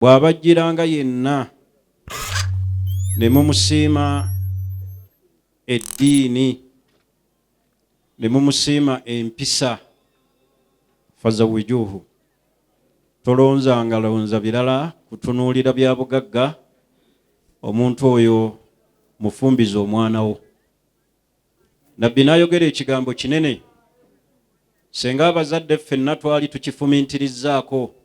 bw'abajjiranga yenna ne mumusiima eddiini ne mumusiima empisa fazawijuhu tolonzanga birala kutunuulira bya bugagga omuntu oyo mufumbize omwana wo. Nabbi n'ayogera ekigambo kinene senga abazadde ffenna twali tukifumiintirizaako,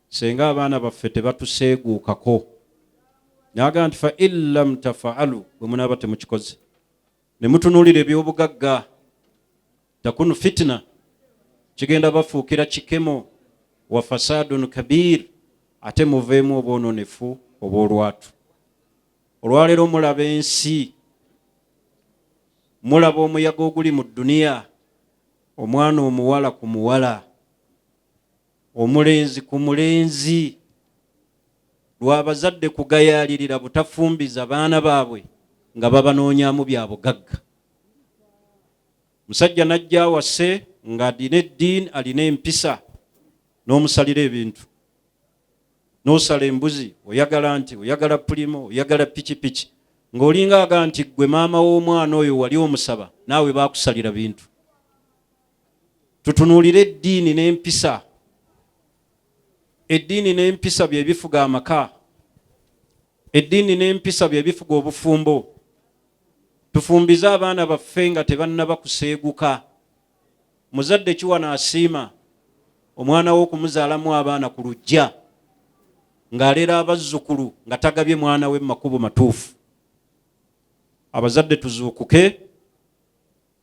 senga abaana baffe tebatuseeguukako, n'agamba nti fa illam tafaalu, bwe munaaba temukikoze ne mutunuulira eby'obugagga takunu fitna, kigenda bafuukira kikemo wa fasadun kabir, ate muveemu obwononefu obw'olwatu. Olwaleero mulaba ensi, mulaba omuyaga oguli mu dduniya, omwana omuwala ku muwala, omulenzi ku mulenzi, lw'abazadde kugayaalirira butafumbiza baana baabwe nga babanoonyaamu bya bugagga. Musajja najja awase nga alina eddiini, alina empisa, n'omusalira ebintu, n'osala embuzi, oyagala nti oyagala pulimo, oyagala pikipiki, ng'olinga aga nti gwe maama w'omwana oyo wali omusaba, naawe baakusalira bintu. Tutunuulire eddiini n'empisa. Eddiini n'empisa bye bifuga amaka, eddiini n'empisa bye bifuga obufumbo. Tufumbize abaana baffe nga tebannaba kuseeguka. Muzadde kiwana asiima omwana we okumuzaalamu abaana ku lujja, ng'alera abazzukulu nga tagabye mwana we mu makubo matuufu. Abazadde tuzuukuke,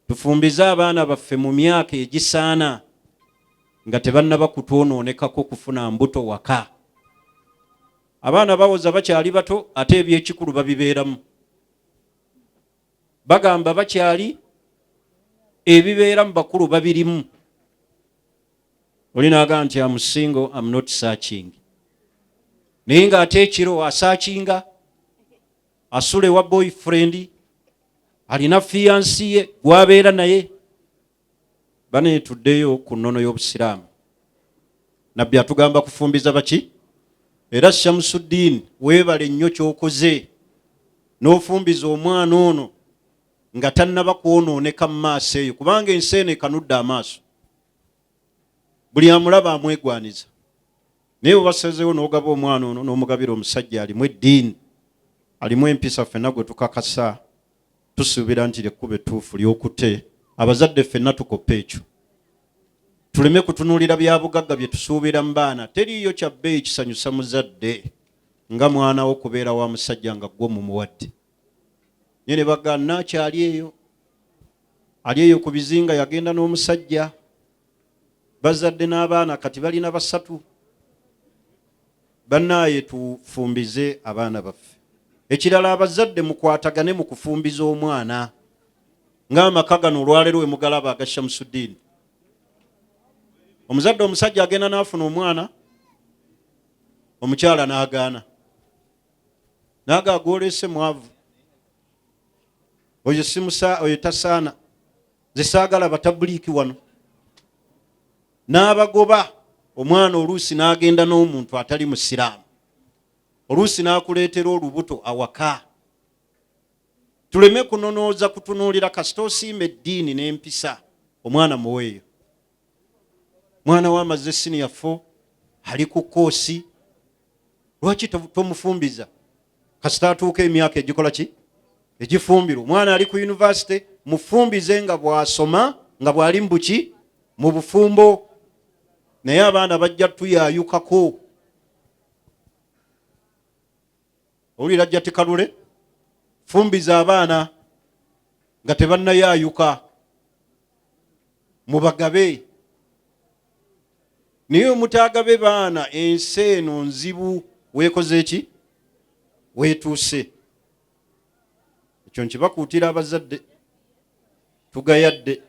tufumbize abaana baffe mu myaka egisaana nga tebannaba kutwonoonekako kufuna mbuto waka. Abaana bawoza bakyali bato ate eby'ekikulu babibeeramu. Bagamba bakyali ebibeera mu bakulu babirimu. Oli n'agamba nti I'm single, I'm not searching. Naye ng'ate ekiro asaakinga, asula ewa boyfriend, alina fiancé ye gw'abeera naye. Bane tuddeyo ku nnono y'Obusiraamu. Nabbi atugamba kufumbiza baki? Era Shamsuddin, weebale nnyo ky'okoze n'ofumbiza omwana ono nga tannaba kwonooneka mu maaso eyo, kubanga ensi eno ekanudde amaaso. Buli amulaba amwegwaniza. Naye obasezeewo n'ogaba omwana ono n'omugabira omusajja alimu eddiini, alimu empisa, ffenna gwe tukakasa tusuubira nti lyekkuba ettuufu ly'okutte. Abazadde ffenna tukoppe ekyo. Tuleme kutunuulira bya bugagga bye tusuubira mu baana. Teriiyo kyabbeeyi kisanyusa muzadde nga mwana wo kubeera wa musajja nga gwe mumuwadde. Naye ne bagamba nakyali eyo, ali eyo ku bizinga, yagenda n'omusajja, bazadde n'abaana kati balina basatu. Bannaaye tufumbize abaana baffe. Ekirala, abazadde mukwatagane mu kufumbiza omwana. Ng'amaka gano olwaleero we mugalaba aga Shamsuddin. Omuzadde omusajja agenda n'afuna omwana, omukyala n'agaana. N'aga agolese mwavu. Oyo simusa, oyo tasaana. Nze saagala batabuliiki wano. N'abagoba. Omwana oluusi n'agenda n'omuntu atali musiraamu. Oluusi n'akuleetera olubuto awaka. Tuleme kunonooza kutunuulira kasita osiima eddiini n'empisa, omwana muweeyo. Mwana w'amazze senior 4 ali ku koosi, lwaki tomufumbiza kasita atuuka emyaka egikola ki? Egifumbirwa. Omwana ali ku yunivasite, mufumbize nga bw'asoma, nga bw'ali mu buki? Mu bufumbo. Naye abaana bajja tuyaayukako. Owulira ajja tikalule? Fumbiza abaana nga tebannayaayuka, mubagabe. Naye omutaagabe baana, ensi eno nzibu. Weekoze eki? Weetuuse. Ekyo nkibakuutira abazadde, tugayadde.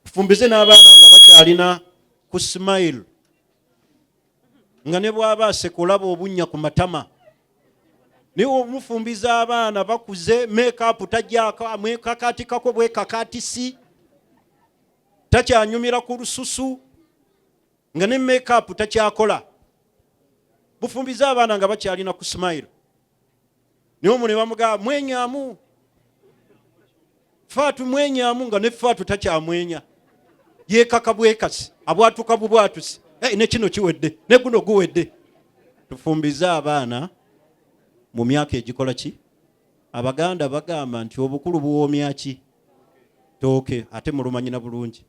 Tufumbize n'abaana nga bakyalina ku smile, nga ne bw'aba asekulaba obunnya ku matama. Naye omufumbiza abaana bakuze, make-up tajjaako, amwekakaatikako bwekakaatisi, takyanyumira ku lususu, nga ne make-up takyakola. bufumbiza abaana nga bakyalina ku smile niyo mu ne bamugamba mwenyamu Faatu mwenyamu nga ne Faatu takyamwenya yeekaka bwekasi abwatuka bubwatusi ne kino kiwedde ne guno guwedde. Tufumbize abaana mu myaka egikola ki. Abaganda bagamba nti obukulu buwoomya ki tooke ate mulumanyina bulungi.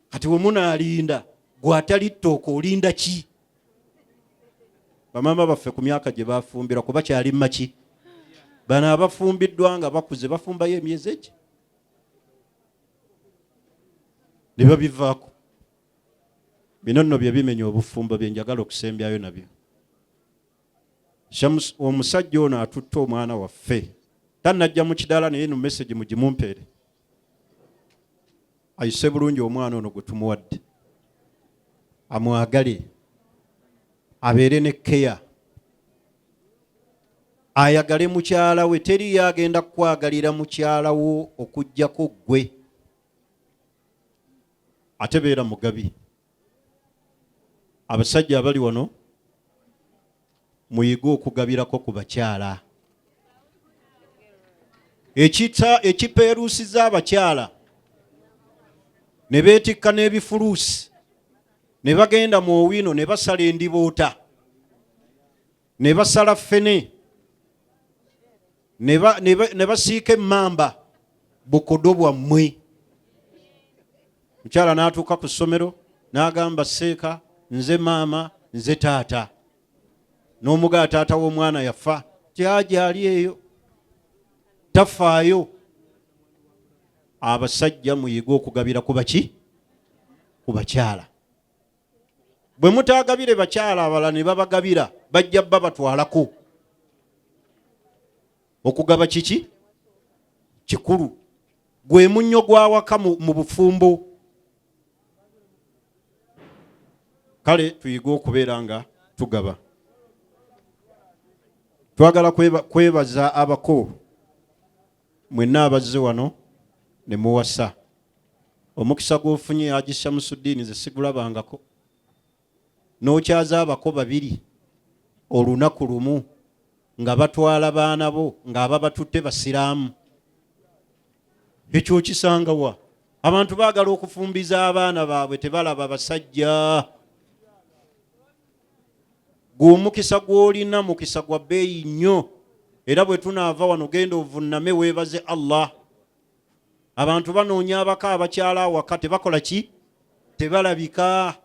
Kati we munaalinda gw'atali ttooke olinda ki? Bamaama baffe ku myaka gye bafumbira kuba kyali maki. Bano abafumbiddwa nga bakuze bafumbayo emyezi egi ne babivaako. Bino nno bye bimenya obufumbo bye njagala okusembyayo nabyo. Omusajja ono atutte omwana waffe tannajja mu kidaala naye no message mugimumpeere. Ayise bulungi omwana ono gwe tumuwadde amwagale abeere ne keya ayagale mukyala we. Teri yagenda kukwagalira mukyala wo okujjako ggwe ate beera mugabi. Abasajja abali wano muyige okugabirako ku bakyala. Ekipeeruusiza abakyala ne beetikka n'ebifuluusi ne bagenda mu owino ne basala endiboota ne basala ffene ne basiika emmamba bukodo bwammwe. Mukyala n'atuuka ku ssomero n'agamba seeka nze maama nze taata. N'omugaa taata w'omwana yafa kyajali eyo tafaayo. Abasajja muyige okugabira ku baki ku bakyala. Bwe mutaagabire bakyala abalala ne babagabira bajja babatwalako. Okugaba kiki kikulu gwe munnyo gw'awaka mu bufumbo. Kale tuyige okubeera nga tugaba. Twagala kwebaza abako mwenna abazze wano ne muwasa. Omukisa gw'ofunye Haji Shamsuddin ze sigulabangako. N'okyaza abako babiri olunaku lumu nga batwala baana bo ng'aba batutte basiraamu. Ekyo kisanga wa? Abantu baagala okufumbiza abaana baabwe tebalaba basajja. Gw'omukisa gw'olina mukisa gwa bbeeyi nnyo. Era bwe tunaava wano genda ovunname weebaze Allah. Abantu banoonya abaka abakyala awaka tebakola ki? Tebalabika.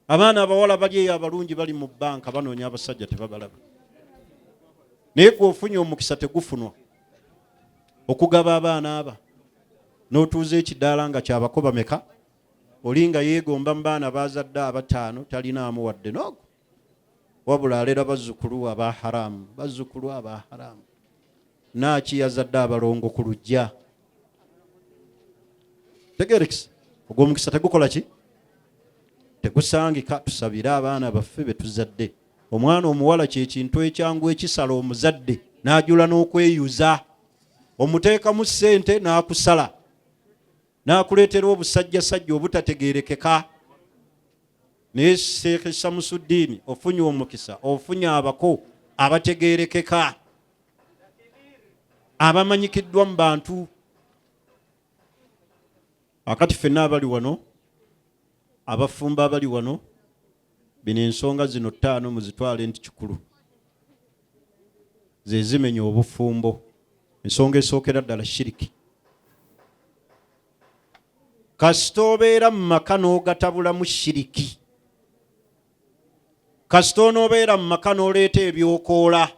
Abaana abawala bali eyo abalungi bali mu bbanka banoonya abasajja tebabalaba. Naye gw'ofunye omukisa tegufunwa. Okugaba abaana aba n'otuuza ekidaala nga kyabako bameka. Olinga yeegomba mu baana bazadde abataano talinaamu wadde n'ogo. Wabula alera bazzukulu aba haramu. Bazzukulu aba haramu. Naaki yazadde abalongo ku lujja. Tegerekisa ogw'omukisa tegukola ki? Tegusangika. Tusabire abaana baffe be tuzadde. Omwana omuwala kye kintu ekyangu ekisala omuzadde n'ajula n'okweyuza. Omuteekamu ssente n'akusala n'akuleetera obusajjasajja obutategeerekeka. Naye Sheikh Shamsuddin ofunye omukisa ofunye abako abategeerekeka abamanyikiddwa mu bantu. Akati ffenna abali wano abafumba abali wano bino ensonga zino 5 muzitwale nti kikulu. Ze zimenya obufumbo. Ensonga esookera ddala shiriki. Kasita obeera mu maka n'ogatabula mu shiriki. Kasita onoobeera mu maka n'oleeta ebyokoola.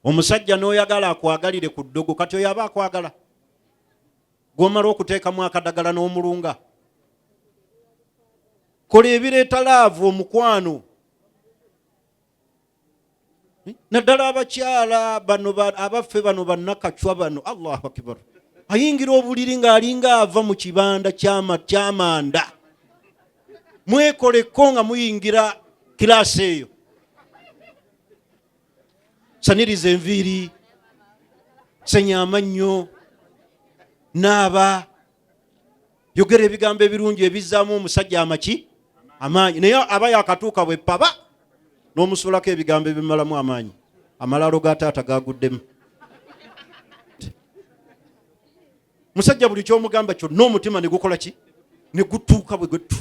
Omusajja n'oyagala akwagalire ku ddogo kati oyo aba akwagala. Gw'omala okuteekamu akadagala n'omulunga. Kola ebireeta laavu omukwano. Naddala abakyala bano abaffe bano bannakacwa bano Allahu Akbar. Ayingira obuliri ng'alinga ava mu kibanda ky'amanda. Mwekoleko nga muyingira kiraasi eyo. Saniriza enviiri, senya amannyo, naaba, yogera ebigambo ebirungi ebizzaamu omusajja amaki amaanyi naye aba yakatuuka bwe paba n'omusulako ebigambo ebimalamu amaanyi amalalo ga taata gaguddemu. Musajja buli ky'omugamba kyonna omutima ne gukola ki? Ne gutuuka bwe guttu.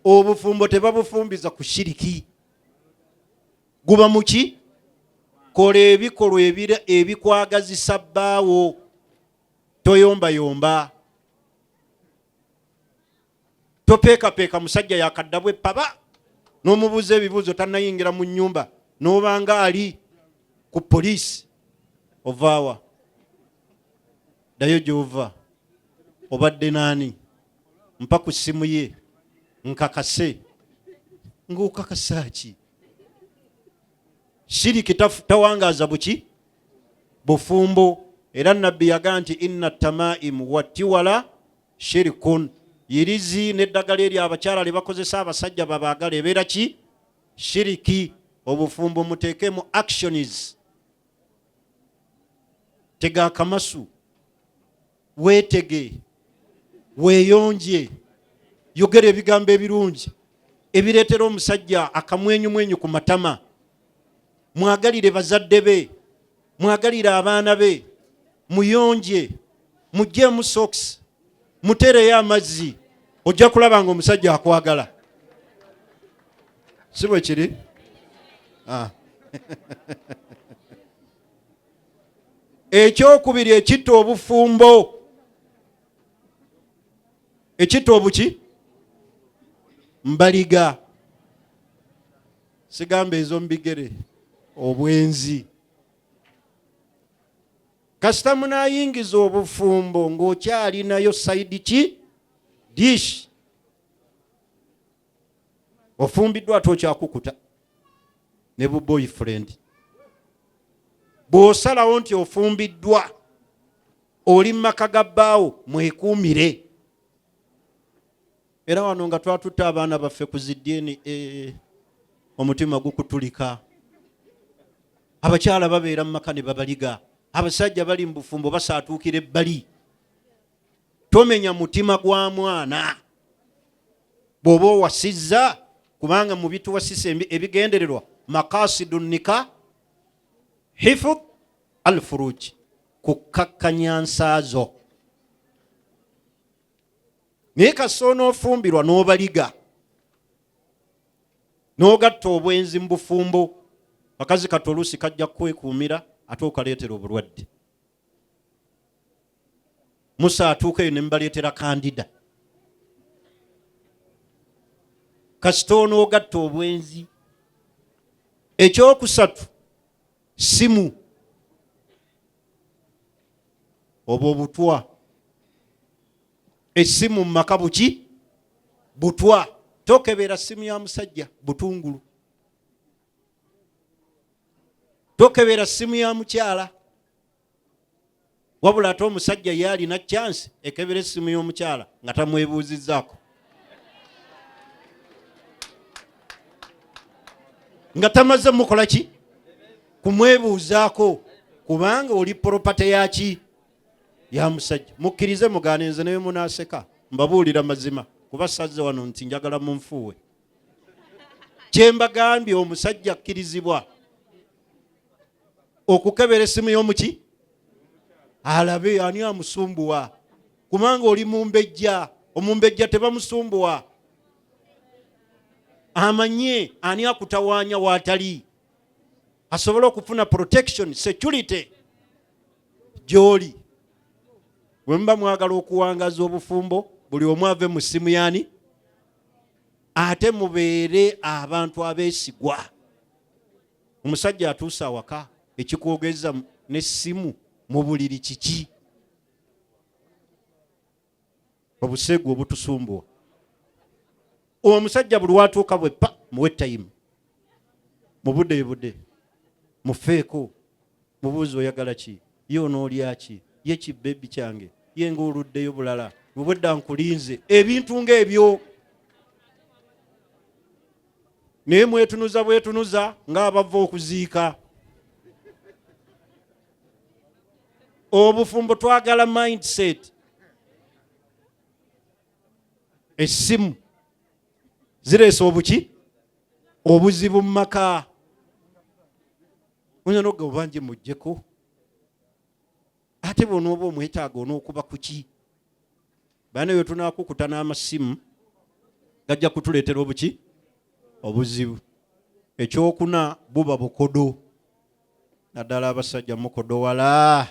Obufumbo tebabufumbiza ku shiriki. Guba muki? Kola ebikolwa ebikwagazisa bbaawo. Toyombayomba. Topeekapeeka musajja yakaddabwe paba n'omubuuza ebibuuzo tannayingira mu nnyumba n'obanga ali ku poliisi. Ovaawa? Ddayo gy'ova. Obadde naani? Mpa ku ssimu ye nkakase. Ng'okakasa ki? Shiriki tawangaaza buki? Bufumbo. Era nabbi yagaa nti inna tamaimu wattiwala shirikun. Yirizi n'eddagala eri abakyala lye bakozesa abasajja babaagala ebeera ki? Shiriki. Obufumbo muteekemu actions. Tega akamasu. Weetege. Weeyonje. Yogera ebigambo ebirungi ebireetera omusajja akamwenyumwenyu ku matama. Mwagalire bazadde be. Mwagalire abaana be. Muyonje. Mugyeemu socks. Mutereyo amazzi. Ojja kulaba nga omusajja akwagala. Si bwe kiri? Ekyokubiri ekitta obufumbo. Ekitta obuki? Mbaliga. Sigamba ezo mbigere. Obwenzi. Kasita munayingiza obufumbo ng'okyalinayo side ki? Dish. Ofumbiddwa ate okyakukuta ne bu boyfriend. Bw'osalawo nti ofumbiddwa oli mu maka ga bbaawo mwekuumire. Era wano nga twatutta abaana baffe ku ziddiini omutima gukutulika. Abakyala babeera mu maka ne babaliga. Abasajja bali mu bufumbo basaatuukira ebbali. Tomenya mutima gwa mwana. Bw'oba owasizza kubanga mu bituwasisa ebigendererwa maqasidu nika hifudh al-furuj. Kukakkanya nsaazo. Naye kasita onoofumbirwa n'obaliga n'ogatta obwenzi mu bufumbo, bakazi kati oluusi kajja kwekuumira ate okaleetera obulwadde. Musa atuukeyo ne mubaleetera kandida. Kasita onoogatta obwenzi. Ekyokusatu simu oba obutwa. Essimu mu maka buki? Butwa. Tokebera simu ya musajja butungulu. Tokebera simu ya mukyala. Wabula ate omusajja ye alina chance ekebera essimu y'omukyala nga tamwebuuzizzaako. Nga tamaze mukola ki? Kumwebuuzaako. Kubanga oli property yaki? Ya musajja. Mukkirize mugaane nze naye munaaseka. Mbabuulira mazima. Kuba sazze wano nti njagala munfuuwe. Kye mbagambye omusajja akkirizibwa okukebera essimu y'omuki? Alabe ani amusumbuwa. Kubanga oli mumbejja. Omumbejja tebamusumbuwa. Amanye ani akutawaanya waatali. Asobola okufuna protection, security gy'oli. Bwe muba mwagala okuwangaza obufumbo, buli omu ave mu ssimu yani, ate mubeere abantu abeesigwa. Omusajja atuusa awaka ekikwogeza n'essimu mu buliri kiki? Obuseegu obutusumbuwa. Omusajja buli watuuka bwe pa muwe time. Mubudde mufeeko. Mubuuze oyagala ki? Ye onoolya ki? Ye kibbebi kyange? Ye ng'oluddeyo bulala? Bwedda nkulinze. Ebintu ng'ebyo. Naye mwetunuza ng'abava okuziika. Obufumbo twagala mindset. Essimu zireese obuki obuzibu mu maka. Oyinza n'okugamba obanje muggyeko ate bw'onooba omwetaaga on'okuba kuki. Baana eyo tunaakukuta n'amasimu gajja kutuleetera obuki obuzibu. Ekyokuna buba bukodo. Naddala abasajja mukodowala.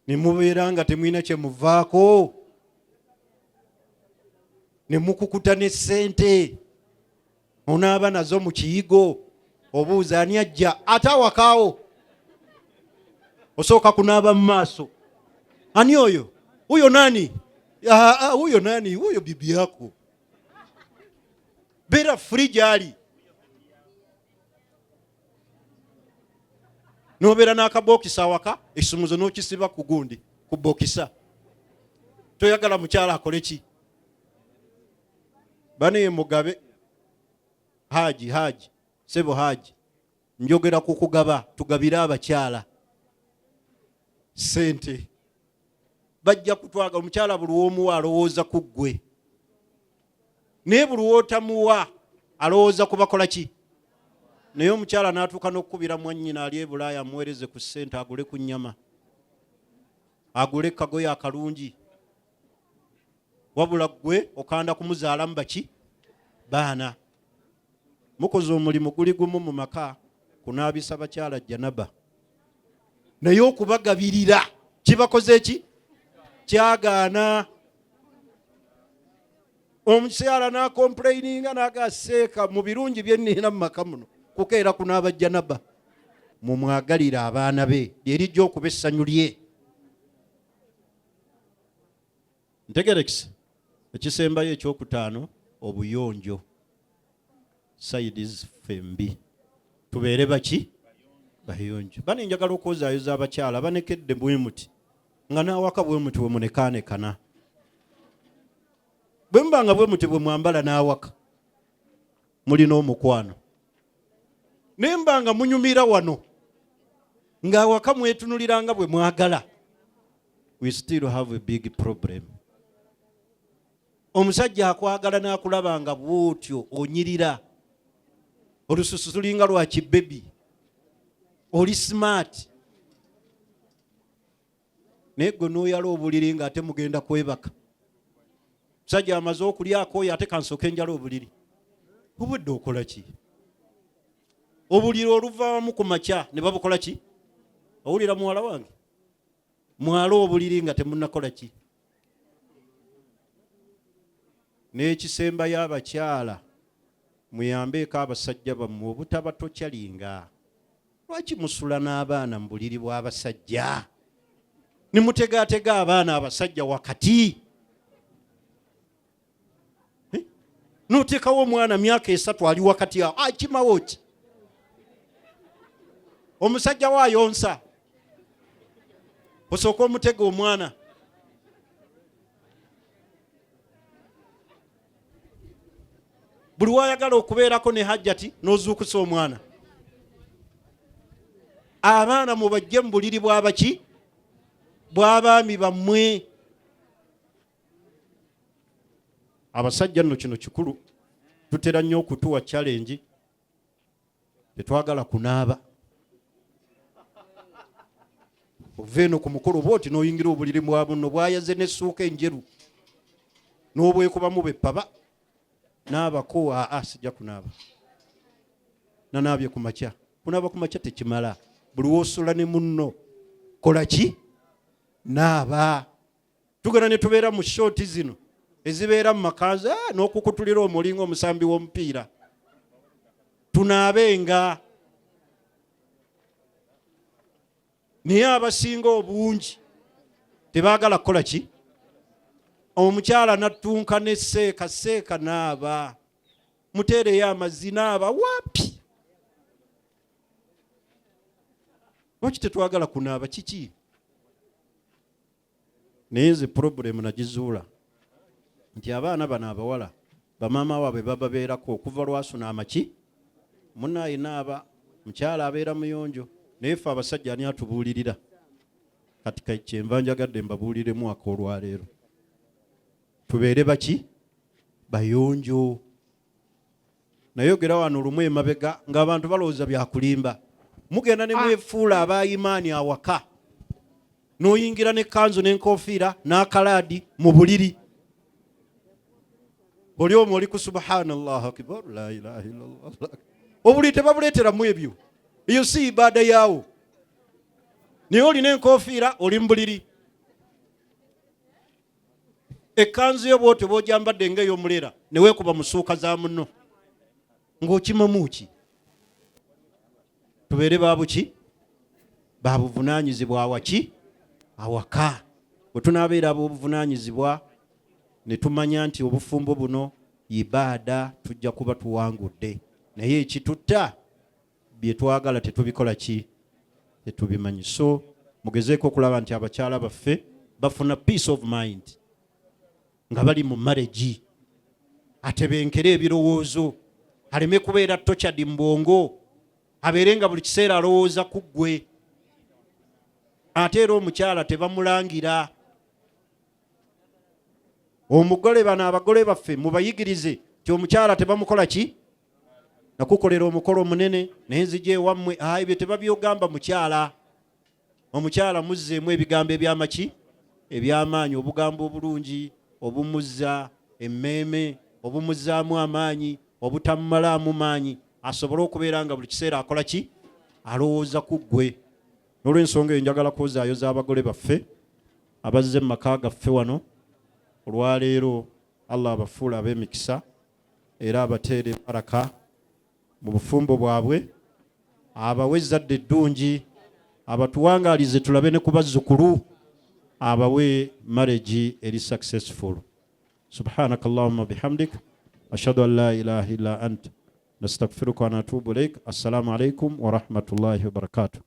Ne mubeera nga temulina kye muvaako. Ne mukukuta ne ssente. Onaaba nazo mu kiyigo. Obuuza ani ajja ate awakaawo. Osooka kunaaba mu maaso. Ani oyo? Huyo nani? Huyo nani? Huyo bibi yako. Beera free ali. Nobeera n'akabokisa awaka, essumuzo n'okisiba ku gundi ku bokisa. Toyagala mukyala akole ki? Bane Mugabe Haji Sebo Haji njogera ku kugaba, tugabira abakyala sente. Bajja kutwaga omukyala buli omu alowooza ku ggwe. Naye buli wootamuwa alowooza kubakola ki? Naye omukyala n'atuuka n'okkubira mwannyina ali e Bulaaya amuweereze ku ssente agule ku nnyama, agule kagoye akalungi. Wabula ggwe okanda kumuzaalamu baki? Baana. Mukoze omulimu guli gumu mu maka, kunaabisa bakyala janaba. Naye okubagabirira kibakoze ki? Kyagaana. Omukyala n'akomplaininga n'agaseeka mu birungi bye nnina mu maka muno kukeera kunaaba janaba. Mumwagalire abaana be lyerijja okuba essanyu lye. Ntegerekise. Ekisembayo ekyokutaano obuyonjo. Sides fembi. Tubeere baki? Bayonjo. Bane njagala okwozaayoza abakyala banekedde bwe muti nga n'awaka bwe muti we munekaanekana. Bwe mbanga bwe muti bwe mwambala n'awaka mulina omukwano. Naye mbanga munyumira wano ng'awaka mwetunuliranga bwe mwagala. We still have a big problem. Omusajja akwagala n'akulaba nga bw'otyo onyirira. Olususu tulinga lwa kibebi. Oli smart. Naye gwe n'oyala obuliri ng'ate mugenda kwebaka. Musajja amaze okulyako oyo ate kansooke njala obuliri. Obudde okola ki? Obuliri oluvaamu ku makya ne babukola ki? Owulira muwala wange? Mwala obuliri nga temunnakola ki? N'ekisembayo abakyala muyambeeko abasajja bammwe obutabatocalinga. Lwaki musula n'abaana mu buliri bw'abasajja? Ne mutegaatega abaana abasajja wakati. N'oteekawo omwana myaka 3 ali wakati awo. Kimawo ki? Omusajja waayonsa. Osooka omutega omwana. Buli wayagala okubeerako ne hajjati n'ozuukusa omwana. Abaana mubajje mu buliri bw'abaki? Bw'abaami bammwe. Abasajja nno kino kikulu. Tutera nnyo okutuwa challenge. Tetwagala kunaaba. Oveeno ku mukolo bw'oti n'oyingira obuliri bwa bunno bwayaze n'essuuka enjeru. N'obwekubamu beppaba. Naabako sijja kunaaba. Nanaabye ku makya. Kunaaba ku makya tekimala. Buli w'osula ne munno. Kola ki? Naaba. Tugana ne tubeera mu shooti zino ezibeera mu makanzu n'okukutulira omulingo omusambi w'omupiira. Tunaabenga. Naye abasinga obungi tebaagala kukola ki? Omukyala nattunka ne seeka naaba. Muteereyo amazzi naaba wapi? Lwaki tetwagala kunaaba kiki? Naye nze problem nagizuula nti abaana bano abawala bamaama waabwe bababeerako okuva lwasuna amaki. Munaayi naaba, mukyala abeera muyonjo. Naye ffe abasajja ani atubuulirira? Kati kyenva njagadde mbabuuliremu akoolwaleero. Tubeere baki? bayonjo. Nayogera wano lumu emabega ng'abantu balowooza byakulimba. Mugenda ne mwefuula abayimaani awaka. N'oyingira n'ekkanzu n'enkofiira n'akalaadi mu buliri. Buli omu oli ku subhanallah akbar la ilaha illallah. Obuliri tebabuleeteramu ebyo. Eyo si ibaada yaawo. Naye olina enkofiira oli mu buliri. Ekkanzu yo bw'otyo bw'ogyambadde ng'ey'omulera ne weekuba mu ssuuka za munno. Ng'okimamu ki? Tubeere baabuki? Baabuvunaanyizibwa awaki? Awaka. Bwe tunaabeera ab'obuvunaanyizibwa ne tumanya nti obufumbo buno ibaada tujja kuba tuwangudde. Naye ekitutta bye twagala tetubikola ki? Tetubimanyi. So mugezeeko okulaba nti abakyala baffe bafuna peace of mind nga bali mu marriage. Atebenkere ebirowoozo, aleme kubeera tortured mu bwongo, abeere nga buli kiseera alowooza ku ggwe. Ate era omukyala tebamulangira. Omugole bano abagole baffe mubayigirize ti omukyala tebamukola ki? Nakukolera omukolo omunene naye nzija ewammwe. Ebyo tebabyogamba mukyala. Omukyala muzzeemu ebigambo ebyamaki? Ebyamaanyi, obugambo obulungi, obumuzza emmeeme, obumuzzaamu amaanyi, obutamumalaamu maanyi, asobole okubeera nga buli kiseera akola ki? Alowooza ku ggwe. N'olw'ensonga eyo njagala kwozaayo z'abagole baffe abazze mu maka gaffe wano olwaleero. Allah abafuula ab'emikisa era abateere baraka mu bufumbo bwabwe, abawe ezzadde eddungi, abatuwangaalize tulabe ne ku bazzukulu, abawe marriage eri successful. Subhanaka Allahumma bihamdik ashhadu an la ilaha illa ant nastaghfiruka wa natubu ilaik. Assalamu alaikum wa rahmatullahi wa barakatuh.